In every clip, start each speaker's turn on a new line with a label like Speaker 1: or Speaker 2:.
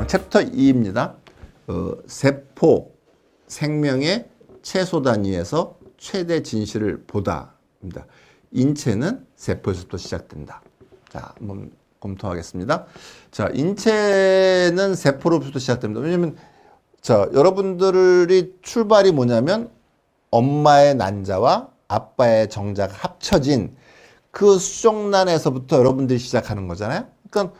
Speaker 1: 챕터 2입니다. 세포 생명의 최소 단위에서 최대 진실을 보다입니다. 인체는 세포에서부터 시작된다. 자, 한번 검토하겠습니다. 자, 인체는 세포로부터 시작됩니다. 왜냐면 자, 여러분들이 출발이 뭐냐면 엄마의 난자와 아빠의 정자가 합쳐진 그 수정란에서부터 여러분들이 시작하는 거잖아요. 그러니까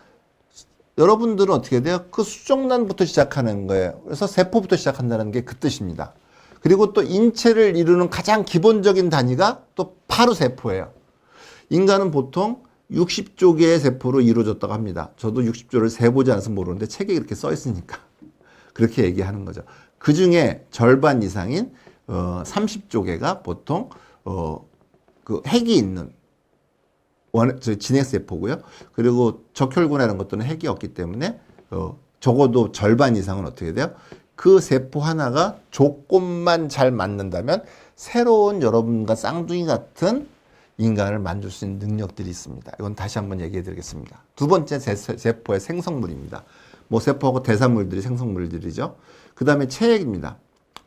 Speaker 1: 여러분들은 어떻게 돼요? 그 수정란부터 시작하는 거예요. 그래서 세포부터 시작한다는 게 그 뜻입니다. 그리고 또 인체를 이루는 가장 기본적인 단위가 또 바로 세포예요. 인간은 보통 60조 개의 세포로 이루어졌다고 합니다. 저도 60조를 세보지 않아서 모르는데 책에 이렇게 써 있으니까 그렇게 얘기하는 거죠. 그 중에 절반 이상인 30조 개가 보통 그 핵이 있는 진핵세포고요. 그리고 적혈구나 이런 것들은 핵이 없기 때문에 적어도 절반 이상은 어떻게 돼요? 그 세포 하나가 조건만 잘 맞는다면 새로운 여러분과 쌍둥이 같은 인간을 만들 수 있는 능력들이 있습니다. 이건 다시 한번 얘기해 드리겠습니다. 두 번째 세포의 생성물입니다. 뭐 세포하고 대사물들이 생성물들이죠. 그 다음에 체액입니다.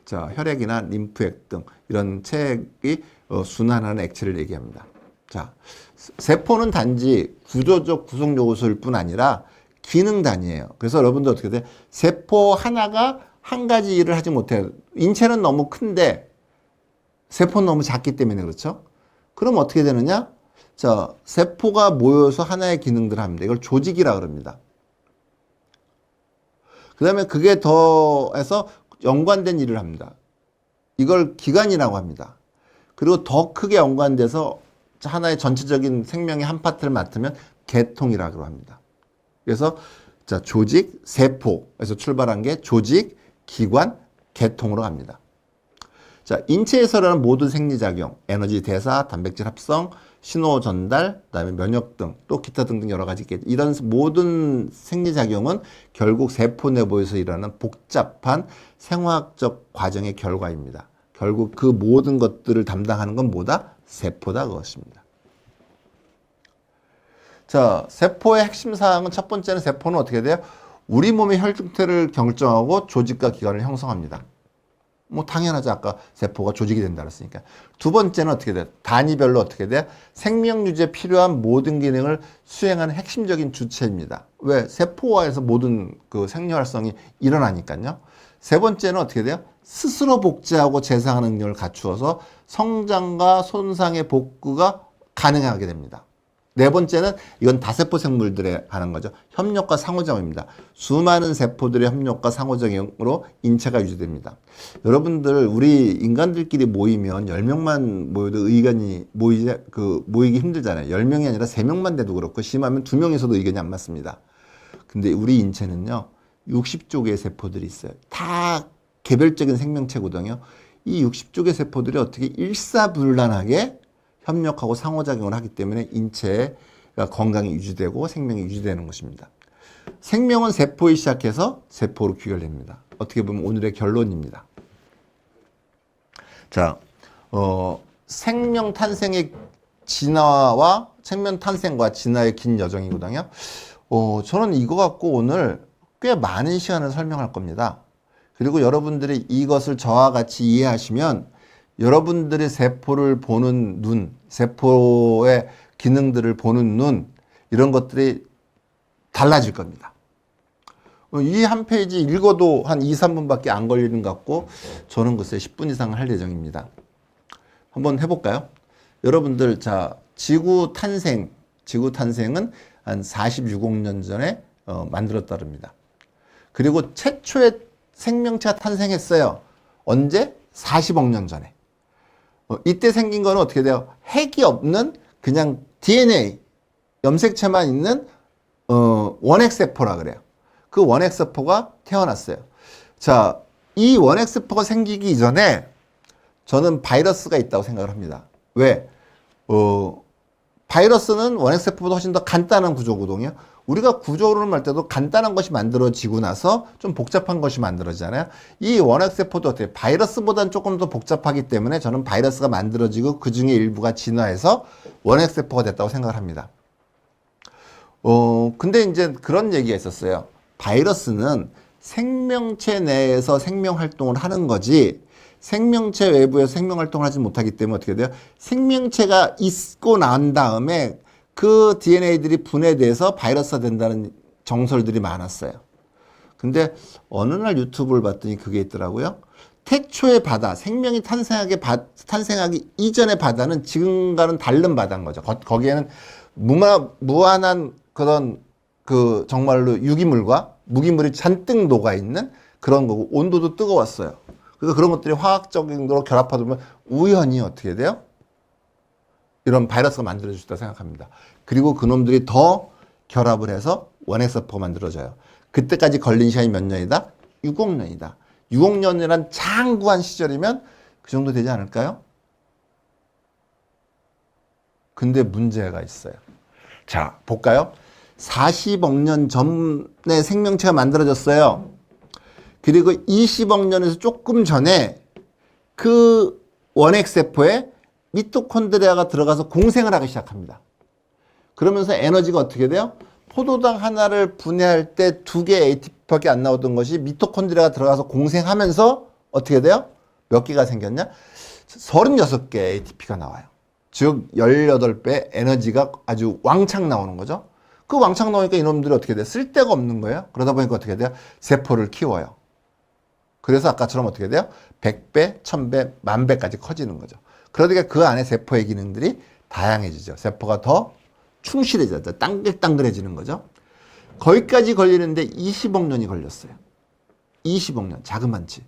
Speaker 1: 자, 혈액이나 림프액 등 이런 체액이 순환하는 액체를 얘기합니다. 자, 세포는 단지 구조적 구성 요소일 뿐 아니라 기능 단위예요. 그래서 여러분들 어떻게 돼? 세포 하나가 한 가지 일을 하지 못해요. 인체는 너무 큰데 세포는 너무 작기 때문에 그렇죠? 그럼 어떻게 되느냐? 자, 세포가 모여서 하나의 기능들을 합니다. 이걸 조직이라 그럽니다. 그 다음에 그게 더해서 연관된 일을 합니다. 이걸 기관이라고 합니다. 그리고 더 크게 연관돼서 하나의 전체적인 생명의 한 파트를 맡으면 계통이라고 합니다. 그래서 자, 조직, 세포에서 출발한 게 조직, 기관, 계통으로 갑니다. 자, 인체에서 일어나는 모든 생리작용, 에너지 대사, 단백질 합성, 신호 전달, 그다음에 면역 등, 또 기타 등등 여러 가지 있겠죠. 이런 모든 생리작용은 결국 세포 내부에서 일어나는 복잡한 생화학적 과정의 결과입니다. 결국 그 모든 것들을 담당하는 건 뭐다? 세포다 그것입니다. 자, 세포의 핵심 사항은 첫 번째는 세포는 어떻게 돼요? 우리 몸의 혈중태를 결정하고 조직과 기관을 형성합니다. 뭐 당연하죠. 아까 세포가 조직이 된다 그랬으니까. 두 번째는 어떻게 돼요? 단위별로 어떻게 돼요? 생명 유지에 필요한 모든 기능을 수행하는 핵심적인 주체입니다. 왜? 세포화에서 모든 그 생리 활성이 일어나니까요. 세 번째는 어떻게 돼요? 스스로 복제하고 재생하는 능력을 갖추어서 성장과 손상의 복구가 가능하게 됩니다. 네 번째는 이건 다세포 생물들에 관한 거죠. 협력과 상호작용입니다. 수많은 세포들의 협력과 상호작용으로 인체가 유지됩니다. 여러분들 우리 인간들끼리 모이면 10명만 모여도 의견이 모이기 힘들잖아요. 10명이 아니라 3명만 돼도 그렇고 심하면 2명에서도 의견이 안 맞습니다. 근데 우리 인체는요. 60조 개의 세포들이 있어요. 다 개별적인 생명체거든요. 이 60조 개의 세포들이 어떻게 일사불란하게 협력하고 상호작용을 하기 때문에 인체가 건강이 유지되고 생명이 유지되는 것입니다. 생명은 세포에 시작해서 세포로 귀결됩니다. 어떻게 보면 오늘의 결론입니다. 자, 생명 탄생의 진화와 생명 탄생과 진화의 긴 여정이거든요. 저는 이거 갖고 오늘 꽤 많은 시간을 설명할 겁니다. 그리고 여러분들이 이것을 저와 같이 이해하시면 여러분들의 세포를 보는 눈, 세포의 기능들을 보는 눈, 이런 것들이 달라질 겁니다. 이 한 페이지 읽어도 한 2, 3분밖에 안 걸리는 것 같고 저는 글쎄 10분 이상 할 예정입니다. 한번 해볼까요? 여러분들, 자, 지구 탄생은 한 46억 년 전에 만들었다릅니다. 그리고 최초의 생명체가 탄생했어요. 언제? 40억 년 전에. 이때 생긴 거는 어떻게 돼요? 핵이 없는 그냥 DNA, 염색체만 있는 원핵세포라 그래요. 그 원핵세포가 태어났어요. 자, 이 원핵세포가 생기기 이전에 저는 바이러스가 있다고 생각을 합니다. 왜? 바이러스는 원핵세포보다 훨씬 더 간단한 구조거든요. 우리가 구조론을 할 때도 간단한 것이 만들어지고 나서 좀 복잡한 것이 만들어지잖아요. 이 원핵세포도 어때요? 바이러스보다는 조금 더 복잡하기 때문에 저는 바이러스가 만들어지고 그 중에 일부가 진화해서 원핵세포가 됐다고 생각을 합니다. 근데 이제 그런 얘기가 있었어요. 바이러스는 생명체 내에서 생명활동을 하는 거지 생명체 외부에서 생명활동을 하지 못하기 때문에 어떻게 돼요? 생명체가 있고 난 다음에 그 DNA들이 분해돼서 바이러스가 된다는 정설들이 많았어요. 근데 어느 날 유튜브를 봤더니 그게 있더라고요. 태초의 바다, 생명이 탄생하기 이전의 바다는 지금과는 다른 바다인 거죠. 거기에는 무한한 그런 그 정말로 유기물과 무기물이 잔뜩 녹아있는 그런 거고 온도도 뜨거웠어요. 그래서 그런 것들이 화학적인 거로 결합하다 보면 우연히 어떻게 돼요? 이런 바이러스가 만들어질 수 있다고 생각합니다. 그리고 그놈들이 더 결합을 해서 원핵세포가 만들어져요. 그때까지 걸린 시간이 몇 년이다? 6억 년이다. 6억 년이란 장구한 시절이면 그 정도 되지 않을까요? 근데 문제가 있어요. 자, 볼까요? 40억 년 전에 생명체가 만들어졌어요. 그리고 20억 년에서 조금 전에 그 원핵세포에 미토콘드리아가 들어가서 공생을 하기 시작합니다. 그러면서 에너지가 어떻게 돼요? 포도당 하나를 분해할 때 2개 ATP밖에 안 나오던 것이 미토콘드리아가 들어가서 공생하면서 어떻게 돼요? 몇 개가 생겼냐? 36개 ATP가 나와요. 즉 18배 에너지가 아주 왕창 나오는 거죠. 그 왕창 나오니까 이놈들이 어떻게 돼요? 쓸데가 없는 거예요. 그러다 보니까 어떻게 돼요? 세포를 키워요. 그래서 아까처럼 어떻게 돼요? 100배, 1000배, 10,000배까지 커지는 거죠. 그러니까 그 안에 세포의 기능들이 다양해지죠. 세포가 더 충실해져서 땅글땅글해지는 거죠. 거기까지 걸리는데 20억 년이 걸렸어요. 20억 년, 자그만치.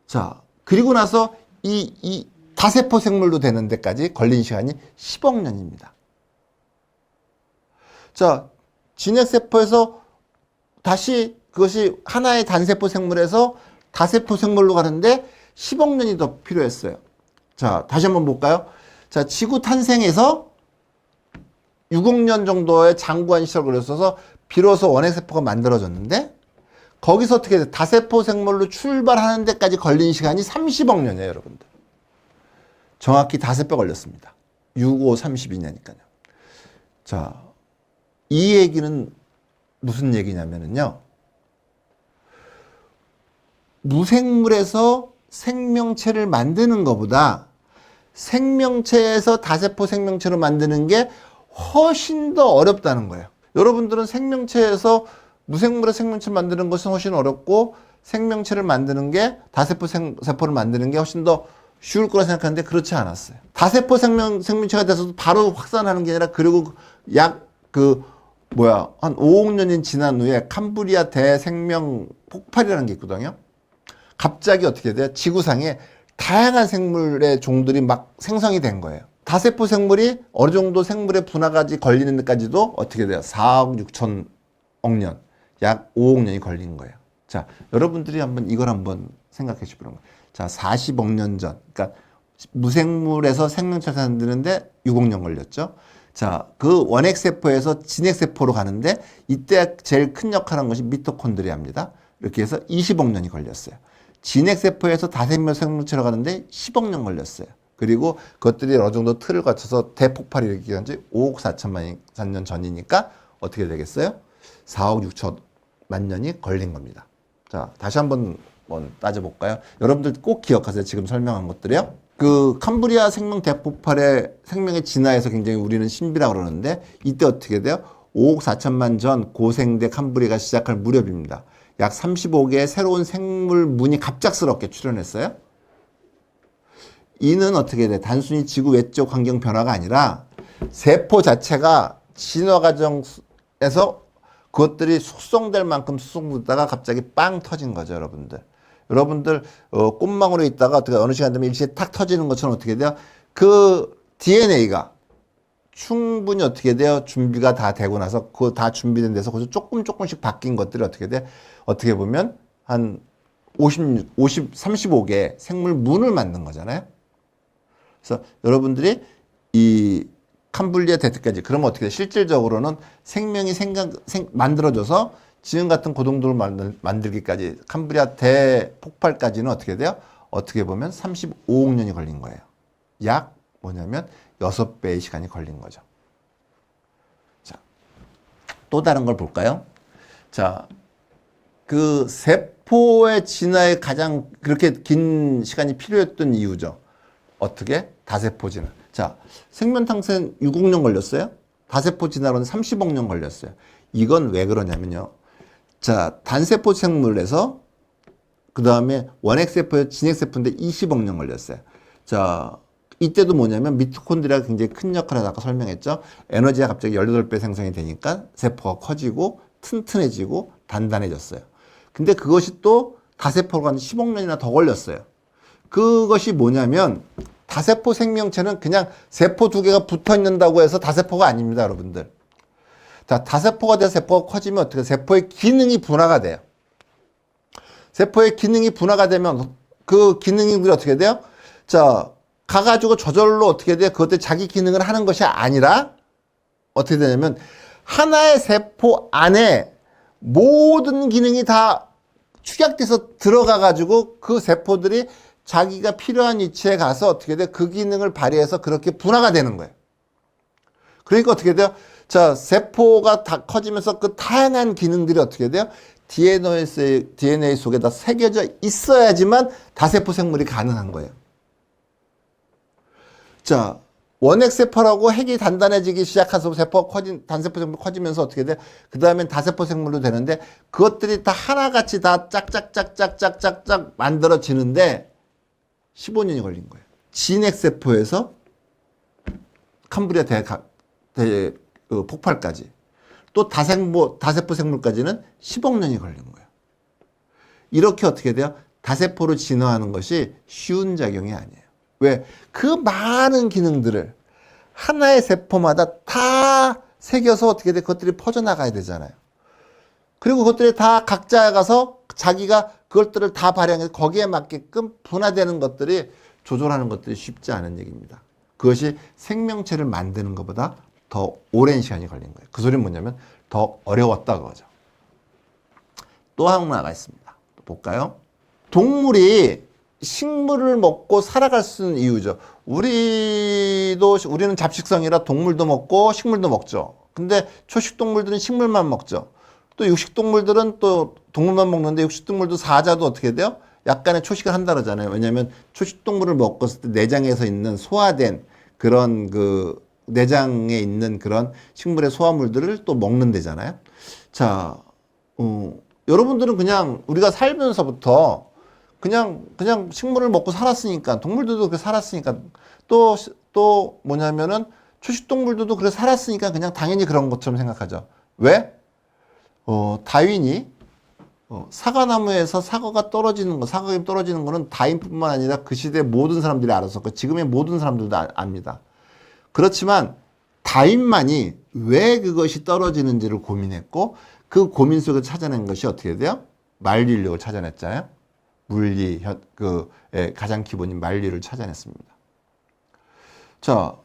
Speaker 1: 자, 그리고 나서 이 다세포 생물로 되는 데까지 걸린 시간이 10억 년입니다. 자, 진핵세포에서 다시 그것이 하나의 단세포 생물에서 다세포 생물로 가는데 10억 년이 더 필요했어요. 자, 다시 한번 볼까요? 자, 지구 탄생에서 6억 년 정도의 장구한 시절을 걸렸어서 비로소 원핵세포가 만들어졌는데 거기서 어떻게 돼? 다세포 생물로 출발하는 데까지 걸린 시간이 30억 년이에요, 여러분들. 정확히 다세포 걸렸습니다. 6, 5, 32년이니까요. 자, 이 얘기는 무슨 얘기냐면요. 무생물에서 생명체를 만드는 것보다 생명체에서 다세포 생명체로 만드는 게 훨씬 더 어렵다는 거예요. 여러분들은 생명체에서 무생물의 생명체를 만드는 것은 훨씬 어렵고 생명체를 만드는 게 다세포 세포를 만드는 게 훨씬 더 쉬울 거라 생각하는데 그렇지 않았어요. 다세포 생명체가 돼서도 바로 확산하는 게 아니라 그리고 한 5억 년이 지난 후에 캄브리아 대생명 폭발이라는 게 있거든요. 갑자기 어떻게 돼요? 지구상에 다양한 생물의 종들이 막 생성이 된 거예요. 다세포 생물이 어느 정도 생물의 분화까지 걸리는 데까지도 어떻게 돼요? 4억 6천억 년, 약 5억 년이 걸린 거예요. 자, 여러분들이 이걸 한번 생각해 보시는 거예요. 자, 40억 년 전, 그러니까 무생물에서 생명체를 만드는데 6억 년 걸렸죠. 자, 그 원핵세포에서 진핵세포로 가는데 이때 제일 큰 역할을 한 것이 미토콘드리아입니다. 이렇게 해서 20억 년이 걸렸어요. 진핵세포에서 다세포 생명체로 가는데 10억 년 걸렸어요. 그리고 그것들이 어느 정도 틀을 거쳐서 대폭발이 일으키는 지 5억 4천만 년 전이니까 어떻게 되겠어요? 4억 6천만 년이 걸린 겁니다. 자, 다시 한번 따져볼까요? 여러분들 꼭 기억하세요. 지금 설명한 것들이요. 그 캄브리아 생명 대폭발의 생명의 진화에서 굉장히 우리는 신비라고 그러는데 이때 어떻게 돼요? 5억 4천만 전 고생대 캄브리아가 시작할 무렵입니다. 약 35개의 새로운 생물문이 갑작스럽게 출현했어요. 이는 어떻게 돼? 단순히 지구 외적 환경 변화가 아니라 세포 자체가 진화 과정에서 그것들이 숙성될 만큼 숙성되다가 갑자기 빵 터진 거죠, 여러분들. 여러분들 꽃망울에 있다가 어떻게 어느 시간 되면 일시에 탁 터지는 것처럼 어떻게 돼요? 그 DNA가 충분히 어떻게 돼요? 준비가 다 되고 나서 그 다 준비된 데서 거기서 조금씩 바뀐 것들이 어떻게 돼? 어떻게 보면 한 35개 생물 문을 만든 거잖아요. 그래서 여러분들이 이 캄브리아 대트까지 그러면 어떻게 돼? 실질적으로는 생명이 만들어져서 지금 같은 고동도를 만들기까지 캄브리아 대폭발까지는 어떻게 돼요? 어떻게 보면 35억 년이 걸린 거예요. 약 뭐냐면 6배의 시간이 걸린 거죠. 자, 또 다른 걸 볼까요? 자, 그 세포의 진화에 가장 그렇게 긴 시간이 필요했던 이유죠. 어떻게? 다세포 진화. 자, 생명탄생 6억 년 걸렸어요. 다세포 진화로는 30억 년 걸렸어요. 이건 왜 그러냐면요. 자, 단세포 생물에서 그 다음에 원핵세포에 진핵세포인데 20억 년 걸렸어요. 자, 이때도 뭐냐면 미토콘드리아가 굉장히 큰 역할을 아까 설명했죠. 에너지가 갑자기 18배 생성이 되니까 세포가 커지고 튼튼해지고 단단해졌어요. 근데 그것이 또 다세포가 한 10억 년이나 더 걸렸어요. 그것이 뭐냐면 다세포 생명체는 그냥 세포 두 개가 붙어 있는다고 해서 다세포가 아닙니다, 여러분들. 자, 다세포가 돼서 세포가 커지면 어떻게 세포의 기능이 분화가 돼요. 세포의 기능이 분화가 되면 그 기능들이 어떻게 돼요? 자, 가가지고 저절로 어떻게 돼요? 그것들 자기 기능을 하는 것이 아니라 어떻게 되냐면 하나의 세포 안에 모든 기능이 다 축약돼서 들어가가지고 그 세포들이 자기가 필요한 위치에 가서 어떻게 돼요? 그 기능을 발휘해서 그렇게 분화가 되는 거예요. 그러니까 어떻게 돼요? 자, 세포가 다 커지면서 그 다양한 기능들이 어떻게 돼요? DNA 속에다 새겨져 있어야지만 다세포 생물이 가능한 거예요. 자, 원핵세포라고 핵이 단단해지기 시작해서 단세포 생물 커지면서 어떻게 돼? 그 다음엔 다세포 생물로 되는데 그것들이 다 하나같이 다 짝짝짝짝짝짝짝 만들어지는데 15년이 걸린 거예요. 진핵세포에서 캄브리아 폭발까지 또 다세포 생물까지는 10억 년이 걸린 거예요. 이렇게 어떻게 돼요? 다세포로 진화하는 것이 쉬운 작용이 아니에요. 왜? 그 많은 기능들을 하나의 세포마다 다 새겨서 어떻게 돼? 그것들이 퍼져나가야 되잖아요. 그리고 그것들이 다 각자 가서 자기가 그것들을 다 발휘해서 거기에 맞게끔 분화되는 것들이 조절하는 것들이 쉽지 않은 얘기입니다. 그것이 생명체를 만드는 것보다 더 오랜 시간이 걸린 거예요. 그 소리는 뭐냐면 더 어려웠다 그거죠. 또 하나가 있습니다. 볼까요? 동물이 식물을 먹고 살아갈 수 있는 이유죠. 우리는 잡식성이라 동물도 먹고 식물도 먹죠. 근데 초식동물들은 식물만 먹죠. 또 육식동물들은 또 동물만 먹는데 육식동물도 사자도 어떻게 돼요? 약간의 초식을 한다 그러잖아요. 왜냐하면 초식동물을 먹었을 때 내장에서 있는 소화된 그런 그 내장에 있는 그런 식물의 소화물들을 또 먹는 데잖아요. 자, 여러분들은 그냥 우리가 살면서부터 그냥 식물을 먹고 살았으니까 동물들도 그렇게 살았으니까 또 뭐냐면은 초식동물들도 그렇게 살았으니까 그냥 당연히 그런 것처럼 생각하죠. 왜? 다윈이 사과나무에서 사과가 떨어지는 거, 사과잎 떨어지는 거는 다윈뿐만 아니라 그 시대 모든 사람들이 알았었고 지금의 모든 사람들도 압니다. 그렇지만 다윈만이 왜 그것이 떨어지는지를 고민했고 그 고민 속에서 찾아낸 것이 어떻게 돼요? 만리인력을 찾아냈잖아요. 물리 가장 기본인 만리를 찾아냈습니다. 자,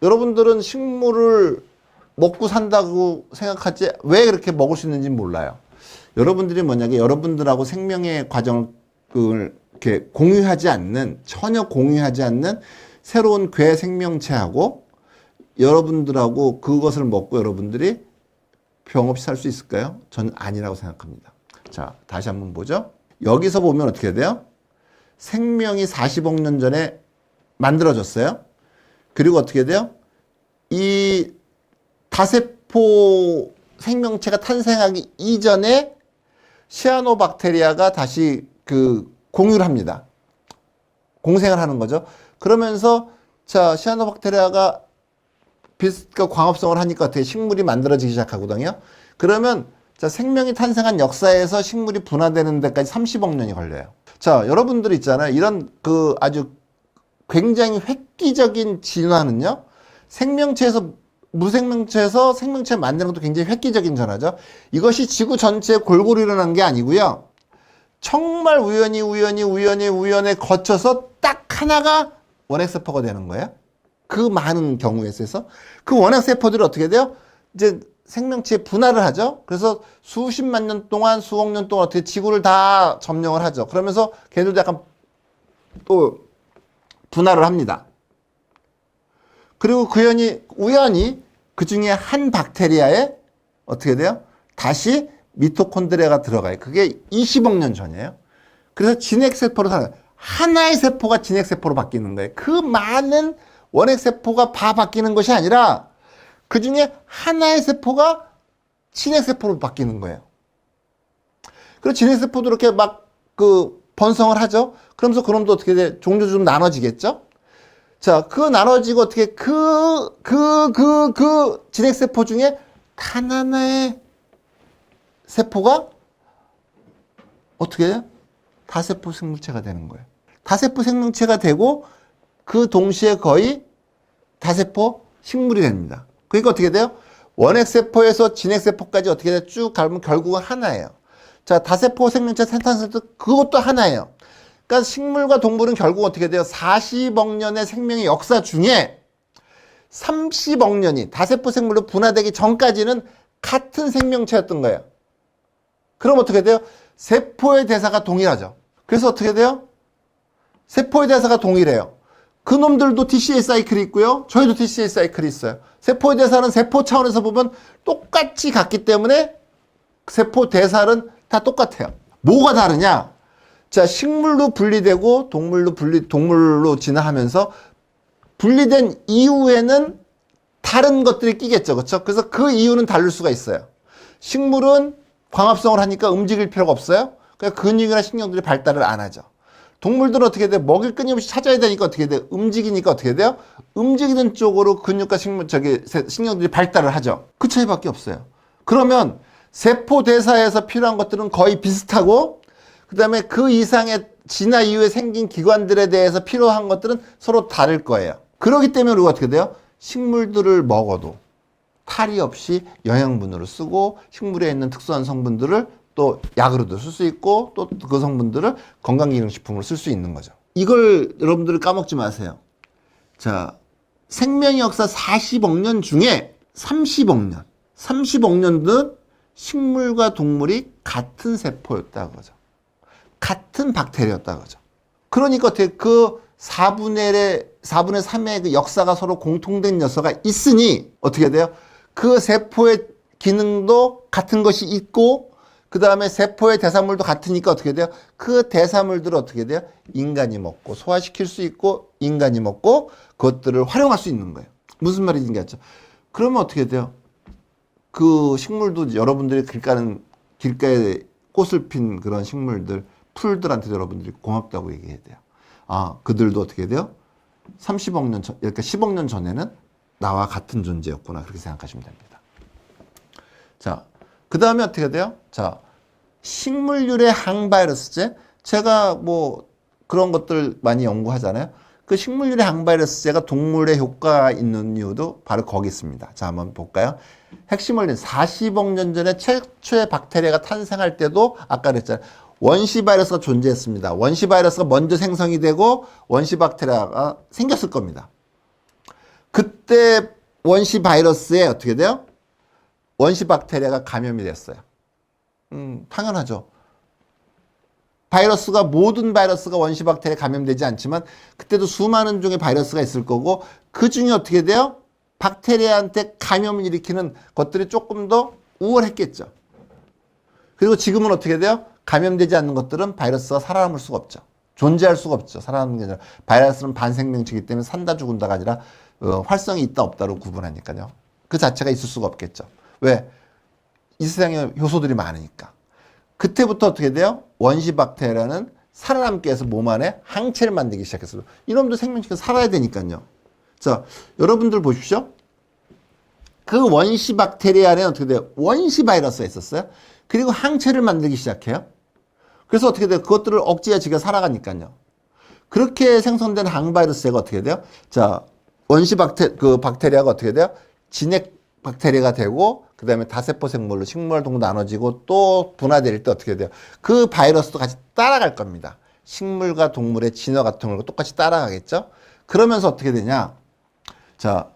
Speaker 1: 여러분들은 식물을 먹고 산다고 생각하지 왜 그렇게 먹을 수 있는지 몰라요. 여러분들이 만약에 여러분들하고 생명의 과정을 이렇게 전혀 공유하지 않는 새로운 괴 생명체하고 여러분들하고 그것을 먹고 여러분들이 병 없이 살 수 있을까요? 저는 아니라고 생각합니다. 자, 다시 한번 보죠. 여기서 보면 어떻게 돼요? 생명이 40억 년 전에 만들어졌어요. 그리고 어떻게 돼요? 이 다세포 생명체가 탄생하기 이전에 시아노박테리아가 다시 공유를 합니다. 공생을 하는 거죠. 그러면서 자, 시아노박테리아가 광합성을 하니까 어떻게 식물이 만들어지기 시작하거든요. 그러면 자, 생명이 탄생한 역사에서 식물이 분화되는 데까지 30억 년이 걸려요. 자, 여러분들 있잖아요. 이런 아주 굉장히 획기적인 진화는요. 무생명체에서 생명체 만드는 것도 굉장히 획기적인 전화죠. 이것이 지구 전체에 골고루 일어난 게 아니고요. 정말 우연히 거쳐서 딱 하나가 원핵세포가 되는 거예요. 그 많은 경우에 있어서 그 원핵세포들이 어떻게 돼요? 이제 생명체에 분할을 하죠. 그래서 수십만 년 동안 수억 년 동안 어떻게 지구를 다 점령을 하죠. 그러면서 걔들도 약간 또 분할을 합니다. 그리고 우연히 그 중에 한 박테리아에 어떻게 돼요? 다시 미토콘드리아가 들어가요. 그게 20억 년 전이에요. 그래서 진핵세포로 살아요. 하나의 세포가 진핵세포로 바뀌는 거예요. 그 많은 원핵세포가 다 바뀌는 것이 아니라 그 중에 하나의 세포가 진핵세포로 바뀌는 거예요. 그리고 진핵세포도 이렇게 막 번성을 하죠. 그러면서 그놈도 어떻게 돼? 종류 좀 나눠지겠죠? 자, 그 나눠지고 어떻게 진핵세포 중에 단 하나의 세포가 어떻게 해요? 다세포 생물체가 되는 거예요. 다세포 생물체가 되고 그 동시에 거의 다세포 식물이 됩니다. 그러니까 어떻게 돼요? 원핵세포에서 진핵세포까지 어떻게 돼요? 쭉 가면 결국은 하나예요. 자, 다세포 생명체 생탄설도 그것도 하나예요. 그러니까 식물과 동물은 결국 어떻게 돼요? 40억 년의 생명의 역사 중에 30억 년이 다세포 생물로 분화되기 전까지는 같은 생명체였던 거예요. 그럼 어떻게 돼요? 세포의 대사가 동일하죠. 그래서 어떻게 돼요? 세포의 대사가 동일해요. 그놈들도 TCA 사이클이 있고요. 저희도 TCA 사이클이 있어요. 세포의 대사는 세포 차원에서 보면 똑같이 같기 때문에 세포 대사는 다 똑같아요. 뭐가 다르냐? 자, 식물로 분리되고 동물로 진화하면서 분리된 이후에는 다른 것들이 끼겠죠. 그렇죠? 그래서 그 이유는 다를 수가 있어요. 식물은 광합성을 하니까 움직일 필요가 없어요. 그러니까 근육이나 신경들이 발달을 안 하죠. 동물들은 어떻게 돼요? 먹일 끊임없이 찾아야 되니까 어떻게 돼요? 움직이니까 어떻게 돼요? 움직이는 쪽으로 근육과 신경들이 발달을 하죠. 그 차이밖에 없어요. 그러면 세포 대사에서 필요한 것들은 거의 비슷하고 그 다음에 그 이상의 진화 이후에 생긴 기관들에 대해서 필요한 것들은 서로 다를 거예요. 그렇기 때문에 우리가 어떻게 돼요? 식물들을 먹어도 탈이 없이 영양분으로 쓰고 식물에 있는 특수한 성분들을 또 약으로도 쓸 수 있고 또 그 성분들을 건강기능식품으로 쓸 수 있는 거죠. 이걸 여러분들 까먹지 마세요. 자, 생명의 역사 40억 년 중에 30억 년은 식물과 동물이 같은 세포였다는 거죠. 같은 박테리아였다는 거죠. 그러니까 어떻게 그 4분의 3의 그 역사가 서로 공통된 요소가 있으니 어떻게 돼요? 그 세포의 기능도 같은 것이 있고 그 다음에 세포의 대사물도 같으니까 어떻게 돼요? 그 대사물들을 어떻게 돼요? 인간이 먹고 소화시킬 수 있고 인간이 먹고 그것들을 활용할 수 있는 거예요. 무슨 말인지 알죠? 그러면 어떻게 돼요? 그 식물도 여러분들이 길가에 꽃을 핀 그런 식물들, 풀들한테도 여러분들이 고맙다고 얘기해야 돼요. 아, 그들도 어떻게 돼요? 30억 년 전, 그러니까 10억 년 전에는 나와 같은 존재였구나. 그렇게 생각하시면 됩니다. 자, 그 다음에 어떻게 돼요? 자, 식물류의 항바이러스제. 제가 뭐 그런 것들 많이 연구하잖아요. 그 식물류의 항바이러스제가 동물에 효과가 있는 이유도 바로 거기 있습니다. 자, 한번 볼까요? 핵심 원리 40억 년 전에 최초의 박테리아가 탄생할 때도 아까 그랬잖아요. 원시 바이러스가 존재했습니다. 원시 바이러스가 먼저 생성이 되고 원시 박테리아가 생겼을 겁니다. 그때 원시 바이러스에 어떻게 돼요? 원시 박테리아가 감염이 됐어요. 당연하죠. 모든 바이러스가 원시 박테리아에 감염되지 않지만 그때도 수많은 종의 바이러스가 있을 거고 그 중에 어떻게 돼요? 박테리아한테 감염을 일으키는 것들이 조금 더 우월했겠죠. 그리고 지금은 어떻게 돼요? 감염되지 않는 것들은 바이러스가 살아남을 수가 없죠. 존재할 수가 없죠. 살아남는 게 아니라 바이러스는 반생명체이기 때문에 산다 죽은다가 아니라 활성이 있다 없다로 구분하니까요. 그 자체가 있을 수가 없겠죠. 왜? 이 세상에 효소들이 많으니까. 그때부터 어떻게 돼요? 원시 박테리아는 살아남기 위해서 몸 안에 항체를 만들기 시작했어요. 이놈도 생명체가 살아야 되니까요. 자, 여러분들 보십시오. 그 원시 박테리아 안에 어떻게 돼요? 원시 바이러스가 있었어요. 그리고 항체를 만들기 시작해요. 그래서 어떻게 돼요? 그것들을 억제해 지가 살아가니까요. 그렇게 생성된 항바이러스가 어떻게 돼요? 자, 원시 박테리아가 어떻게 돼요? 진핵 박테리아가 되고 그 다음에 다세포 생물로 식물 동물 나눠지고 또 분화될 때 어떻게 돼요? 그 바이러스도 같이 따라갈 겁니다. 식물과 동물의 진화 같은 걸 똑같이 따라가겠죠? 그러면서 어떻게 되냐? 자,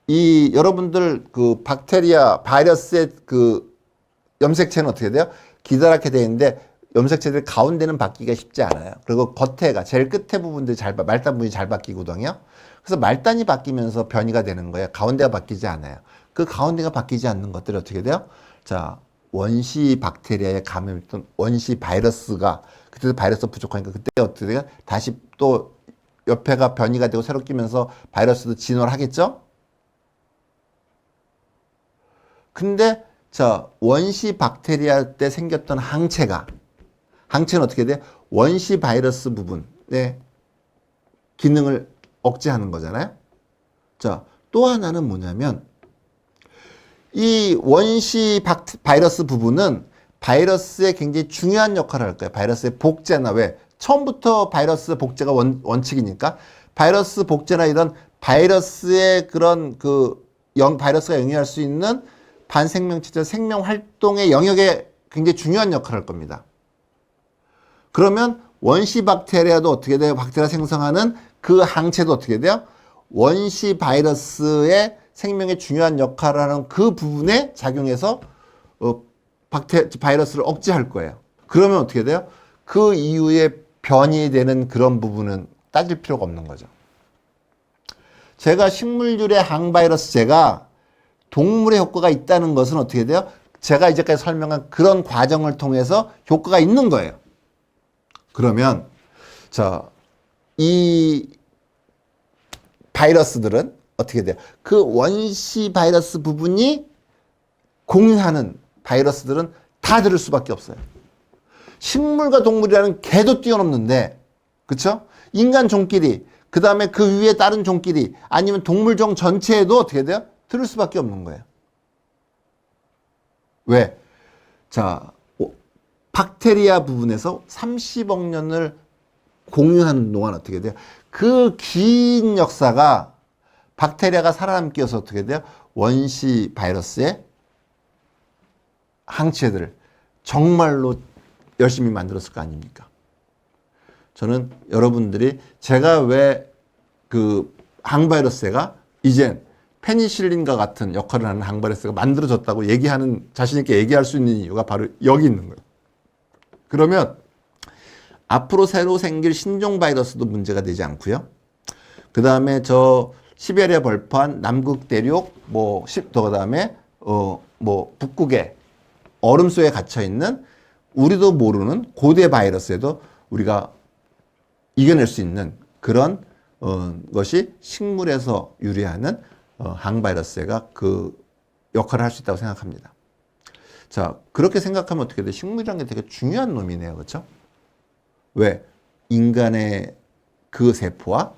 Speaker 1: 이 여러분들 그 박테리아 바이러스의 그 염색체는 어떻게 돼요? 기다랗게 되어 있는데 염색체들 가운데는 바뀌기가 쉽지 않아요. 그리고 겉에가 제일 끝에 부분들이 말단 부분이 잘 바뀌거든요. 그래서 말단이 바뀌면서 변이가 되는 거예요. 가운데가 바뀌지 않아요. 그 가운데가 바뀌지 않는 것들이 어떻게 돼요? 자, 원시 박테리아에 감염했던 원시 바이러스가 그때도 바이러스 부족하니까 그때 어떻게 돼요? 다시 또 옆에가 변이가 되고 새로 끼면서 바이러스도 진화를 하겠죠? 근데 자 원시 박테리아 때 생겼던 항체는 어떻게 돼요? 원시 바이러스 부분의 기능을 억제하는 거잖아요. 자, 또 하나는 뭐냐면 이 원시 바이러스 부분은 바이러스에 굉장히 중요한 역할을 할 거예요. 바이러스의 복제나 왜? 처음부터 바이러스 복제가 원칙이니까 바이러스 복제나 이런 바이러스의 그런 바이러스가 영위할 수 있는 반생명체적 생명 활동의 영역에 굉장히 중요한 역할을 할 겁니다. 그러면 원시 박테리아도 어떻게 돼요? 박테리아 생성하는 그 항체도 어떻게 돼요? 원시 바이러스의 생명에 중요한 역할을 하는 그 부분에 작용해서 바이러스를 억제할 거예요. 그러면 어떻게 돼요? 그 이후에 변이되는 그런 부분은 따질 필요가 없는 거죠. 제가 식물유래 항바이러스제가 동물의 효과가 있다는 것은 어떻게 돼요? 제가 이제까지 설명한 그런 과정을 통해서 효과가 있는 거예요. 그러면 자, 이 바이러스들은 어떻게 돼요? 그 원시 바이러스 부분이 공유하는 바이러스들은 다 들을 수밖에 없어요. 식물과 동물이라는 개도 뛰어넘는데, 그쵸? 인간 종끼리, 그 다음에 그 위에 다른 종끼리, 아니면 동물종 전체에도 어떻게 돼요? 들을 수밖에 없는 거예요. 왜? 자, 박테리아 부분에서 30억 년을 공유하는 동안 어떻게 돼요? 그 긴 역사가 박테리아가 살아남기 위해서 어떻게 돼요? 원시 바이러스의 항체들을 정말로 열심히 만들었을 거 아닙니까? 저는 여러분들이 제가 왜 그 항바이러스가 이젠 페니실린과 같은 역할을 하는 항바이러스가 만들어졌다고 자신 있게 얘기할 수 있는 이유가 바로 여기 있는 거예요. 그러면 앞으로 새로 생길 신종 바이러스도 문제가 되지 않고요. 그 다음에 저 시베리아 벌판, 남극 대륙, 그다음에 북극의 얼음 속에 갇혀 있는 우리도 모르는 고대 바이러스에도 우리가 이겨낼 수 있는 그런 것이 식물에서 유래하는 항바이러스가 그 역할을 할 수 있다고 생각합니다. 자, 그렇게 생각하면 어떻게 돼? 식물이라는 게 되게 중요한 놈이네요. 그렇죠? 왜? 인간의 그 세포와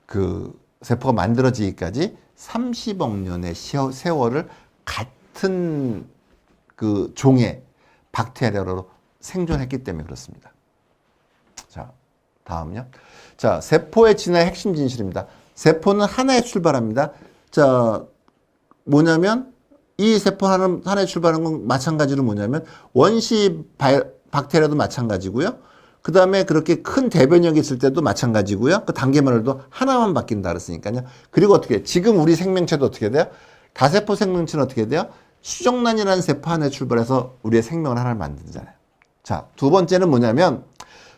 Speaker 1: 그 세포가 만들어지기까지 30억 년의 세월을 같은 그 종의 박테리아로 생존했기 때문에 그렇습니다. 자, 다음요. 자, 세포의 진화의 핵심 진실입니다. 세포는 하나에 출발합니다. 자, 뭐냐면 이 세포 하나에 출발하는 건 마찬가지로 뭐냐면 원시 박테리아도 마찬가지고요. 그 다음에 그렇게 큰 대변력이 있을 때도 마찬가지고요. 그 단계만으로도 하나만 바뀐다 그랬으니까요. 그리고 어떻게 지금 우리 생명체도 어떻게 돼요? 다세포 생명체는 어떻게 돼요? 수정란이라는 세포 하나에 출발해서 우리의 생명을 하나를 만들잖아요. 자, 두 번째는 뭐냐면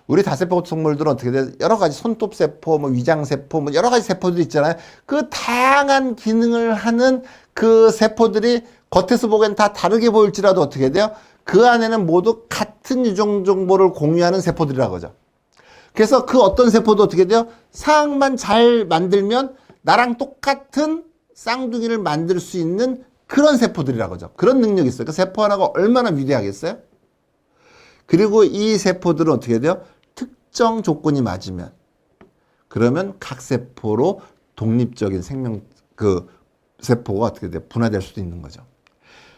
Speaker 1: 우리 다세포 생물들은 어떻게 돼요? 여러 가지 손톱세포, 위장세포, 여러 가지 세포들이 있잖아요. 그 다양한 기능을 하는 그 세포들이 겉에서 보기엔 다 다르게 보일지라도 어떻게 돼요? 그 안에는 모두 같은 유전 정보를 공유하는 세포들이라고 하죠. 그래서 그 어떤 세포도 어떻게 돼요? 사항만 잘 만들면 나랑 똑같은 쌍둥이를 만들 수 있는 그런 세포들이라고 하죠. 그런 능력이 있어요. 그 세포 하나가 얼마나 위대하겠어요? 그리고 이 세포들은 어떻게 돼요? 특정 조건이 맞으면 그러면 각 세포로 독립적인 세포가 어떻게 돼요? 분화될 수도 있는 거죠.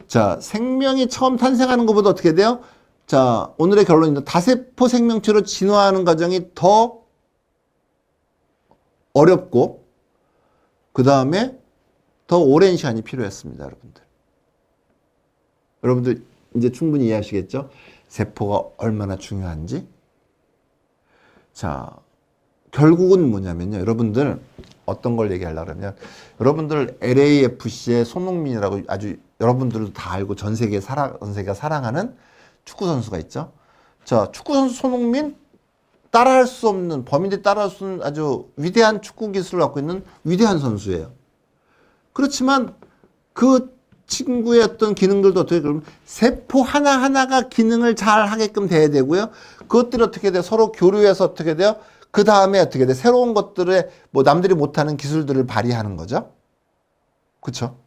Speaker 1: 자, 생명이 처음 탄생하는 것보다 어떻게 돼요? 자, 오늘의 결론입니다. 다세포 생명체로 진화하는 과정이 더 어렵고 그 다음에 더 오랜 시간이 필요했습니다. 여러분들 이제 충분히 이해하시겠죠? 세포가 얼마나 중요한지. 자, 결국은 뭐냐면요. 여러분들 어떤 걸 얘기하려고 그러면 여러분들 LAFC의 손흥민이라고 아주 여러분들도 다 알고 전 세계가 사랑하는 축구 선수가 있죠. 자, 축구 선수 손흥민 따라할 수 없는 범인들이 따라할 수 없는 아주 위대한 축구 기술을 갖고 있는 위대한 선수예요. 그렇지만 그 친구의 어떤 기능들도 어떻게 그러면 세포 하나하나가 기능을 잘 하게끔 돼야 되고요. 그것들이 어떻게 돼요? 서로 교류해서 어떻게 돼요? 그 다음에 어떻게 돼요? 새로운 것들에 뭐 남들이 못하는 기술들을 발휘하는 거죠. 그쵸?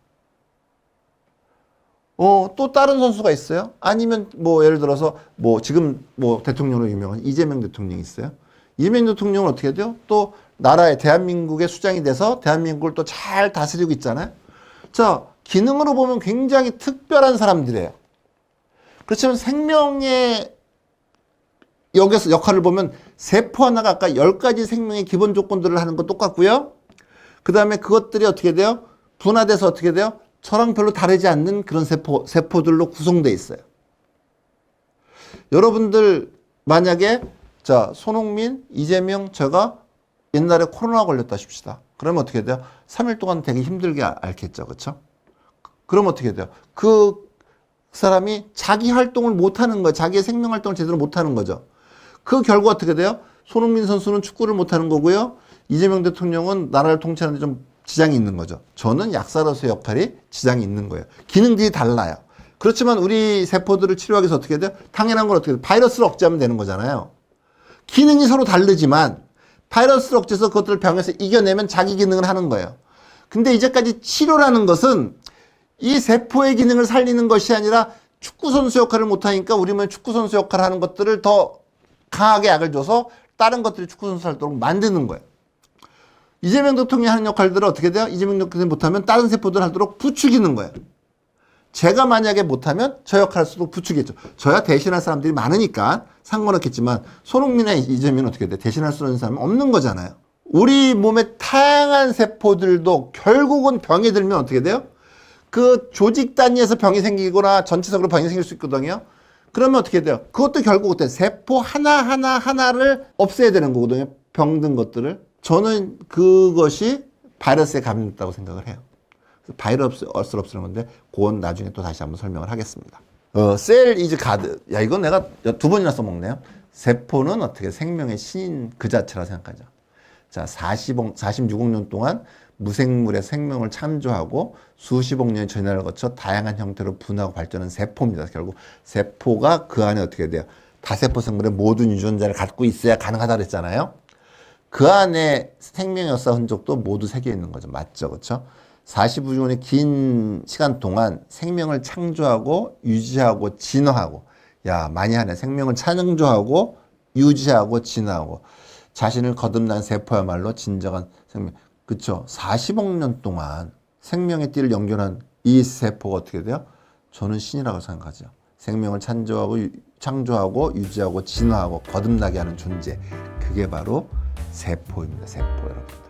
Speaker 1: 또 다른 선수가 있어요? 아니면 뭐 예를 들어서 뭐 지금 뭐 대통령으로 유명한 이재명 대통령이 있어요. 이재명 대통령은 어떻게 돼요? 또 나라의 대한민국의 수장이 돼서 대한민국을 또 잘 다스리고 있잖아요. 자, 기능으로 보면 굉장히 특별한 사람들이에요. 그렇지만 생명의 여기서 역할을 보면 세포 하나가 아까 10가지 생명의 기본 조건들을 하는 건 똑같고요. 그 다음에 그것들이 어떻게 돼요? 분화돼서 어떻게 돼요? 저랑 별로 다르지 않는 그런 세포들로 구성되어 있어요. 여러분들 만약에 자 손흥민, 이재명, 제가 옛날에 코로나 걸렸다 싶시다. 그러면 어떻게 돼요? 3일 동안 되게 힘들게 앓겠죠. 그렇죠? 그럼 어떻게 돼요? 그 사람이 자기 활동을 못하는 거예요. 자기의 생명 활동을 제대로 못하는 거죠. 그 결과 어떻게 돼요? 손흥민 선수는 축구를 못하는 거고요. 이재명 대통령은 나라를 통치하는 데 좀 지장이 있는 거죠. 저는 약사로서의 역할이 지장이 있는 거예요. 기능들이 달라요. 그렇지만 우리 세포들을 치료하기 위해서 어떻게 돼요? 당연한 건 어떻게 돼요? 바이러스를 억제하면 되는 거잖아요. 기능이 서로 다르지만 바이러스를 억제해서 그것들을 병에서 이겨내면 자기 기능을 하는 거예요. 근데 이제까지 치료라는 것은 이 세포의 기능을 살리는 것이 아니라 축구선수 역할을 못하니까 우리 몸에 축구선수 역할을 하는 것들을 더 강하게 약을 줘서 다른 것들이 축구선수 활동을 만드는 거예요. 이재명 대통령이 하는 역할들은 어떻게 돼요? 이재명 대통령이 못하면 다른 세포들 하도록 부추기는 거예요. 제가 만약에 못하면 저 역할 할 수도 부추기겠죠. 저야 대신할 사람들이 많으니까 상관없겠지만 손흥민이나 이재명은 어떻게 돼? 대신할 수 있는 사람은 없는 거잖아요. 우리 몸의 다양한 세포들도 결국은 병이 들면 어떻게 돼요? 그 조직 단위에서 병이 생기거나 전체적으로 병이 생길 수 있거든요. 그러면 어떻게 돼요? 그것도 결국 어때? 세포 하나를 없애야 되는 거거든요. 병든 것들을. 저는 그것이 바이러스에 감염됐다고 생각을 해요. 바이러스를 없애는 건데 그건 나중에 또 다시 한번 설명을 하겠습니다. 셀 이즈 가드. 야, 이건 내가 2번이나 써먹네요. 세포는 어떻게 생명의 신인 그 자체라 생각하죠. 자, 46억 년 동안 무생물의 생명을 창조하고 수십억 년의 전야를 거쳐 다양한 형태로 분화하고 발전한 세포입니다. 결국 세포가 그 안에 어떻게 돼요? 다세포 생물의 모든 유전자를 갖고 있어야 가능하다 그랬잖아요. 그 안에 생명의 역사 흔적도 모두 새겨 있는 거죠. 맞죠? 그렇죠? 45억 년의 긴 시간 동안 생명을 창조하고 유지하고 진화하고 많이 하네. 생명을 창조하고 유지하고 진화하고 자신을 거듭난 세포야말로 진정한 생명. 그렇죠? 40억 년 동안 생명의 띠를 연결한 이 세포가 어떻게 돼요? 저는 신이라고 생각하죠. 생명을 창조하고 유지하고 진화하고 거듭나게 하는 존재. 그게 바로 세포입니다. 세포 여러분들.